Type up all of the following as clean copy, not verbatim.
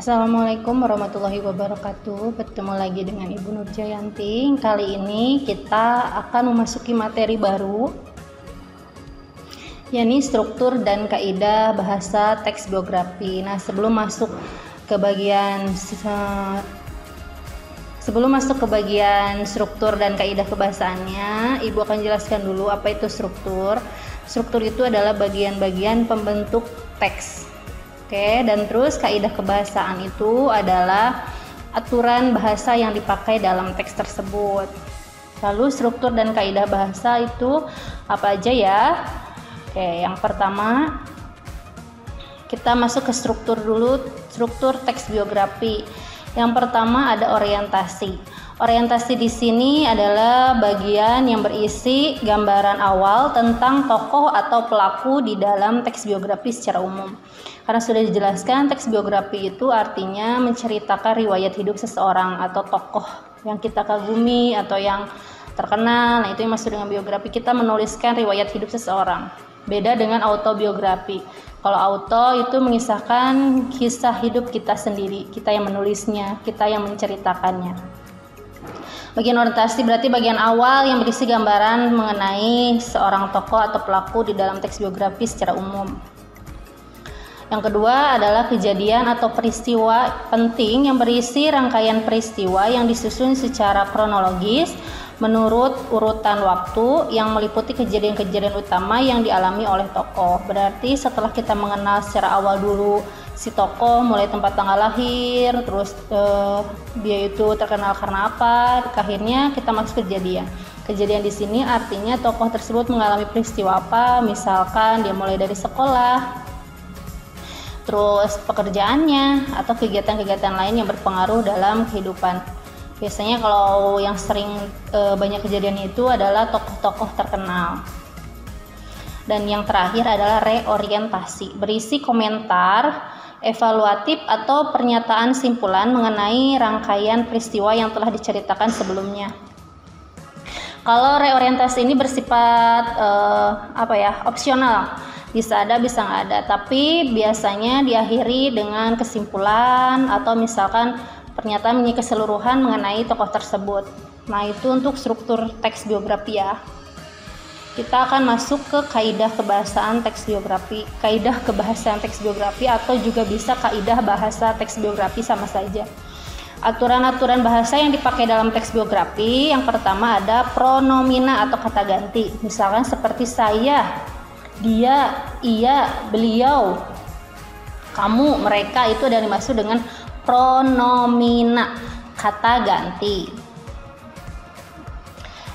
Assalamualaikum warahmatullahi wabarakatuh. Bertemu lagi dengan Ibu Nurjayanti. Kali ini kita akan memasuki materi baru, yakni struktur dan kaidah bahasa teks biografi. Nah, sebelum masuk ke bagian struktur dan kaidah kebahasaannya, Ibu akan jelaskan dulu apa itu struktur. Struktur itu adalah bagian-bagian pembentuk teks. Oke, dan terus kaidah kebahasaan itu adalah aturan bahasa yang dipakai dalam teks tersebut. Lalu struktur dan kaidah bahasa itu apa aja ya? Oke, yang pertama kita masuk ke struktur dulu, struktur teks biografi. Yang pertama ada orientasi. Orientasi di sini adalah bagian yang berisi gambaran awal tentang tokoh atau pelaku di dalam teks biografi secara umum. Karena sudah dijelaskan, teks biografi itu artinya menceritakan riwayat hidup seseorang atau tokoh yang kita kagumi atau yang terkenal. Nah, itu yang masuk dengan biografi. Kita menuliskan riwayat hidup seseorang. Beda dengan autobiografi. Kalau auto itu mengisahkan kisah hidup kita sendiri, kita yang menulisnya, kita yang menceritakannya. Bagian orientasi berarti bagian awal yang berisi gambaran mengenai seorang tokoh atau pelaku di dalam teks biografi secara umum. Yang kedua adalah kejadian atau peristiwa penting yang berisi rangkaian peristiwa yang disusun secara kronologis menurut urutan waktu yang meliputi kejadian-kejadian utama yang dialami oleh tokoh. Berarti setelah kita mengenal secara awal dulu si tokoh, mulai tempat tanggal lahir, terus dia itu terkenal karena apa, akhirnya kita masuk kejadian. Kejadian di sini artinya tokoh tersebut mengalami peristiwa apa, misalkan dia mulai dari sekolah, terus pekerjaannya atau kegiatan-kegiatan lain yang berpengaruh dalam kehidupan. Biasanya kalau yang sering banyak kejadian itu adalah tokoh-tokoh terkenal. Dan yang terakhir adalah reorientasi, berisi komentar evaluatif atau pernyataan simpulan mengenai rangkaian peristiwa yang telah diceritakan sebelumnya. Kalau reorientasi ini bersifat opsional, bisa ada bisa nggak ada, tapi biasanya diakhiri dengan kesimpulan atau misalkan pernyataan keseluruhan mengenai tokoh tersebut. Nah, itu untuk struktur teks biografi ya. Kita akan masuk ke kaidah kebahasaan teks biografi. Kaidah kebahasaan teks biografi atau juga bisa kaidah bahasa teks biografi sama saja. Aturan-aturan bahasa yang dipakai dalam teks biografi, yang pertama ada pronomina atau kata ganti. Misalkan seperti saya, dia, ia, beliau, kamu, mereka, itu ada dimaksud dengan pronomina, kata ganti.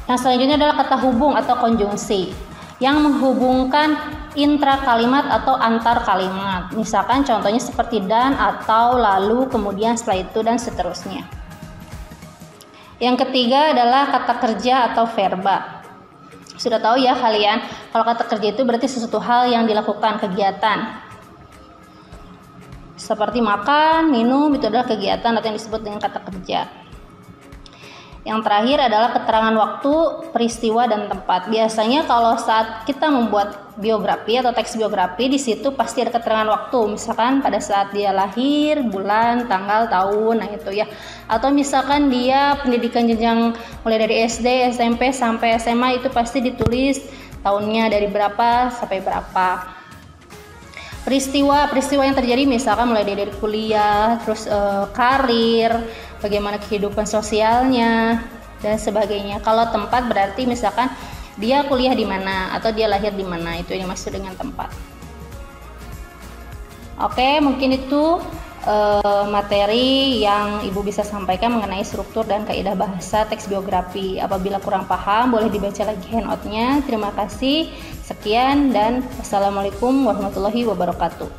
Yang selanjutnya adalah kata hubung atau konjungsi yang menghubungkan intra kalimat atau antar kalimat. Misalkan contohnya seperti dan, atau, lalu, kemudian, setelah itu, dan seterusnya. Yang ketiga adalah kata kerja atau verba. Sudah tahu ya kalian, kalau kata kerja itu berarti sesuatu hal yang dilakukan, kegiatan. Seperti makan, minum, itu adalah kegiatan atau yang disebut dengan kata kerja. Yang terakhir adalah keterangan waktu, peristiwa, dan tempat. Biasanya kalau saat kita membuat biografi atau teks biografi, di situ pasti ada keterangan waktu. Misalkan pada saat dia lahir, bulan, tanggal, tahun, nah itu ya. Atau misalkan dia pendidikan jenjang mulai dari SD, SMP, sampai SMA, itu pasti ditulis tahunnya dari berapa sampai berapa. Peristiwa yang terjadi misalkan mulai dari kuliah, terus karir, bagaimana kehidupan sosialnya, dan sebagainya. Kalau tempat berarti misalkan dia kuliah di mana atau dia lahir di mana, itu yang dimaksud dengan tempat. Oke, mungkin itu materi yang Ibu bisa sampaikan mengenai struktur dan kaidah bahasa teks biografi. Apabila kurang paham, boleh dibaca lagi handout-nya. Terima kasih, sekian, dan wassalamualaikum warahmatullahi wabarakatuh.